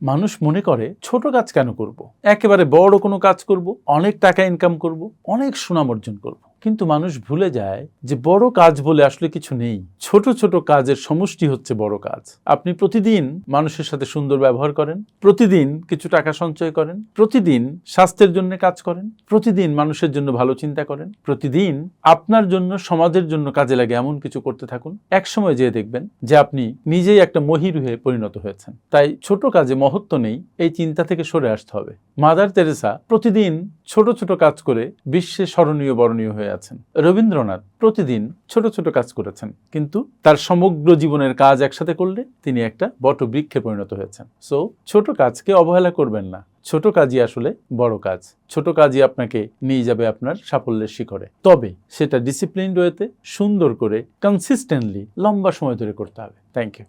মানুষ মনে করে ছোট কাজ কেন করব, একেবারে বড় কোনো কাজ করব, অনেক টাকা ইনকাম করব, অনেক সুনাম অর্জন করব। কিন্তু মানুষ ভুলে যায় যে বড় কাজ বলে আসলে কিছু নেই। ছোট ছোট কাজের সমষ্টি হচ্ছে বড় কাজ। আপনি প্রতিদিন মানুষের সাথে সুন্দর ব্যবহার করেন, প্রতিদিন কিছু টাকা সঞ্চয় করেন, প্রতিদিন স্বাস্থ্যের জন্য কাজ করেন, প্রতিদিন মানুষের জন্য ভালো চিন্তা করেন, প্রতিদিন আপনার জন্য সমাজের জন্য কাজে লাগে এমন কিছু করতে থাকুন। এক সময় যেয়ে দেখবেন যে আপনি নিজেই একটা মহির হয়ে পরিণত হয়েছেন। তাই ছোট কাজে মহত্ব নেই, এই চিন্তা থেকে সরে আসতে হবে। মাদার তেরেসা প্রতিদিন ছোট ছোট কাজ করে বিশ্বে স্মরণীয় বরণীয় হয়ে আছেন। রবীন্দ্রনাথ প্রতিদিন ছোট ছোট কাজ করেছেন, কিন্তু তার সমগ্র জীবনের কাজ একসাথে করলে তিনি একটা বটবৃক্ষে পরিণত হয়েছেন। সো ছোট কাজকে অবহেলা করবেন না। ছোট কাজই আসলে বড় কাজ। ছোট কাজই আপনাকে নিয়ে যাবে আপনার সাফল্যের শিখরে। তবে সেটা ডিসিপ্লিনড ওয়েতে সুন্দর করে কনসিস্টেন্টলি লম্বা সময় ধরে করতে হবে। Thank you.